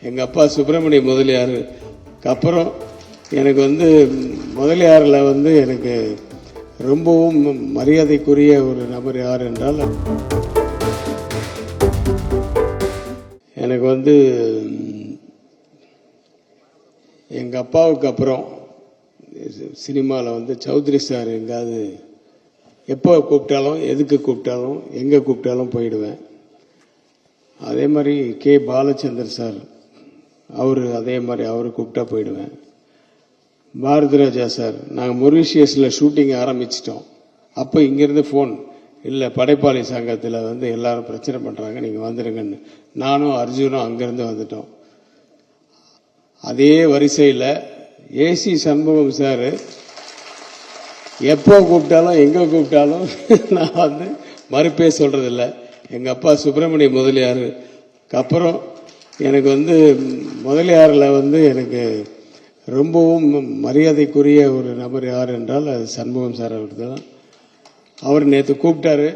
எங்கள் அப்பா சுப்பிரமணிய முதலியாருக்கு அப்புறம் எனக்கு முதலியாரில் எனக்கு ரொம்பவும் மரியாதைக்குரிய ஒரு நபர் யார் என்றால் எனக்கு எங்கள் அப்பாவுக்கு அப்புறம் சினிமாவில் சௌத்ரி சார் எங்காவது எப்போ கூப்பிட்டாலும் எதுக்கு கூப்பிட்டாலும் எங்கே கூப்பிட்டாலும் போயிடுவேன். அதே மாதிரி கே பாலச்சந்தர் சார் அதே மாதிரி அவரு கூப்பிட்டா போயிடுவேன். பாரதி ராஜா சார் நாங்கள் மொரீஷியஸில் ஷூட்டிங் ஆரம்பிச்சிட்டோம். அப்போ இங்கேருந்து ஃபோன் இல்லை படைப்பாளி சங்கத்தில் எல்லாரும் பிரச்சனை பண்ணுறாங்க நீங்கள் வந்துடுங்கன்னு. நானும் அர்ஜுனும் அங்கேருந்து வந்துட்டோம். அதே வரிசையில் ஏசி சண்முகம் சார் எப்போ கூப்பிட்டாலும் எங்கே கூப்பிட்டாலும் நான் மறுப்பே சொல்கிறதில்ல. எங்கள் அப்பா சுப்பிரமணிய முதலியாருக்கு அப்புறம் எனக்கு முதலியாரில் எனக்கு ரொம்பவும் மரியாதைக்குரிய ஒரு நபர் யார் என்றால் அது சண்முகம் சார் அவருக்கு தான். அவர் நேற்று கூப்பிட்டாரு.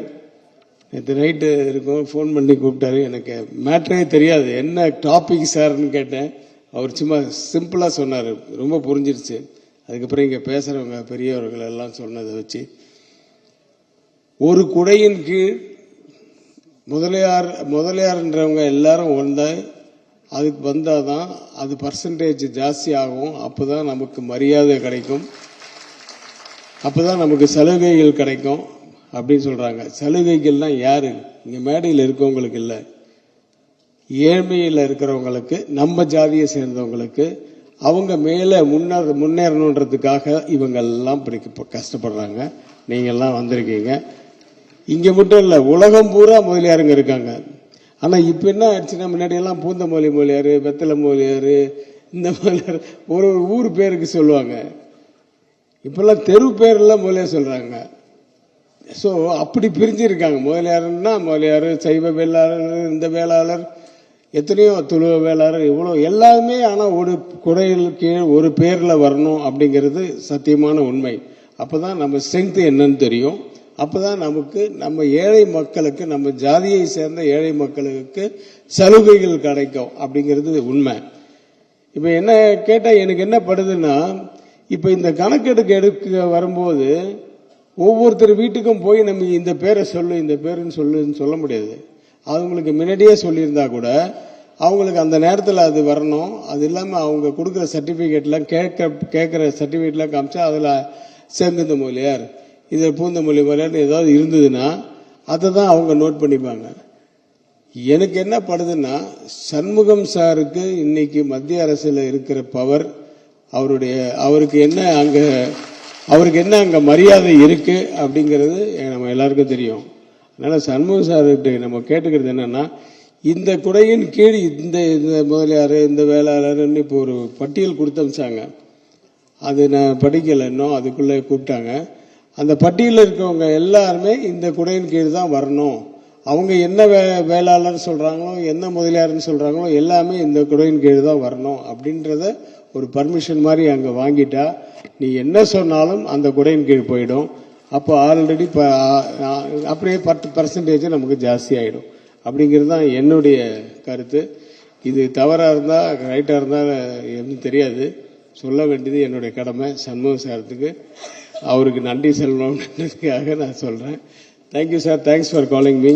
நேற்று நைட்டு இருக்கும் ஃபோன் பண்ணி கூப்பிட்டாரு. எனக்கு மேட்ரே தெரியாது என்ன டாபிக் சார்னு கேட்டேன். அவர் சும்மா சிம்பிளாக சொன்னார், ரொம்ப புரிஞ்சிருச்சு. அதுக்கப்புறம் இங்கே பேசுகிறவங்க பெரியவர்கள் எல்லாம் சொன்னதை வச்சு ஒரு குடையின் கீழ் முதலியார்ன்றவங்க எல்லாரும் அதுக்கு வந்தாதான் அது பர்சன்டேஜ் ஜாஸ்தி ஆகும். அப்போதான் நமக்கு மரியாதை கிடைக்கும், அப்போதான் நமக்கு சலுகைகள் கிடைக்கும் அப்படின்னு சொல்றாங்க. சலுகைகள்லாம் யாரு? இங்க மேடையில் இருக்கவங்களுக்கு இல்லை, ஏழ்மையில் இருக்கிறவங்களுக்கு, நம்ம ஜாதியை சேர்ந்தவங்களுக்கு. அவங்க மேல முன்னேறணுன்றதுக்காக இவங்க எல்லாம் கஷ்டப்படுறாங்க. நீங்க எல்லாம் வந்திருக்கீங்க. இங்க மட்டும் இல்ல, உலகம் பூரா முதலியாருங்க இருக்காங்க. ஆனா இப்ப என்ன ஆயிடுச்சுன்னா, முன்னாடி எல்லாம் பூந்தமல்லி முதலியாரு, வெத்தலை முதலியாரு, இந்த முதலியார் ஒரு ஊர் பேருக்கு சொல்லுவாங்க. இப்பெல்லாம் தெரு பேர்லாம் முதலியார் சொல்றாங்க. ஸோ அப்படி பிரிஞ்சிருக்காங்க. முதலியாருன்னா முதலியார், சைவ வேளாளர், இந்த வேளாளர், எத்தனையோ துளுவ வேளாளர், இவ்வளோ எல்லாமே. ஆனால் ஒரு குடையில் கீழ் ஒரு பேரில் வரணும் அப்படிங்கிறது சத்தியமான உண்மை. அப்போதான் நம்ம ஸ்ட்ரென்த் என்னன்னு தெரியும். அப்போதான் நமக்கு நம்ம ஏழை மக்களுக்கு, நம்ம ஜாதியை சேர்ந்த ஏழை மக்களுக்கு சலுகைகள் கிடைக்கும் அப்படிங்கிறது உண்மை. இப்போ என்ன கேட்டால் எனக்கு என்ன படுதுன்னா, இப்போ இந்த கணக்கெடுக்க வரும்போது ஒவ்வொருத்தர் வீட்டுக்கும் போய் நம்ம இந்த பேரை சொல்லு, இந்த பேருன்னு சொல்லுன்னு சொல்ல முடியாது. அவங்களுக்கு முன்னாடியே சொல்லியிருந்தா கூட அவங்களுக்கு அந்த நேரத்தில் அது வரணும். அது இல்லாமல் அவங்க கொடுக்குற சர்டிஃபிகேட்லாம் கேட்குற சர்டிஃபிகேட்லாம் காமிச்சா அதில் செங்குந்த மொழியார், இதில் பூந்தமல்லி மொழியார்னு ஏதாவது இருந்ததுன்னா அதை தான் அவங்க நோட் பண்ணிப்பாங்க. எனக்கு என்ன படுதுன்னா, சண்முகம் சாருக்கு இன்னைக்கு மத்திய அரசில் இருக்கிற பவர், அவருக்கு என்ன அங்க மரியாதை இருக்கு அப்படிங்கிறது நம்ம எல்லாருக்கும் தெரியும். அதனால சண்முக சார்கிட்ட நம்ம கேட்டுக்கிறது என்னன்னா, இந்த குடையின் கீழ் இந்த முதலியார், இந்த வேளாளர்னு இப்போ ஒரு பட்டியல் கொடுத்து அனுப்பிச்சாங்க. அது நான் படிக்கல இன்னும், அதுக்குள்ளே கூப்பிட்டாங்க. அந்த பட்டியலில் இருக்கவங்க எல்லாருமே இந்த குடையின் கீழ் தான் வரணும். அவங்க என்ன வேளாளர் சொல்றாங்களோ, என்ன முதலியார்னு சொல்றாங்களோ எல்லாமே இந்த குடையின் கீழ் தான் வரணும் அப்படின்றத ஒரு பர்மிஷன் மாதிரி அங்கே வாங்கிட்டா நீ என்ன சொன்னாலும் அந்த குடையின் கீழ் போயிடும். அப்போ ஆல்ரெடி அப்படியே 10% நமக்கு ஜாஸ்தி ஆகிடும் அப்படிங்கிறது தான் என்னுடைய கருத்து. இது தவறாக இருந்தால் ரைட்டாக இருந்தால் எனக்கு தெரியாது. சொல்ல வேண்டியது என்னுடைய கடமை. சண்முக சாரத்துக்கு அவருக்கு நன்றி சொல்லணுன்றதுக்காக நான் சொல்கிறேன். Thank you sir, thanks for calling me.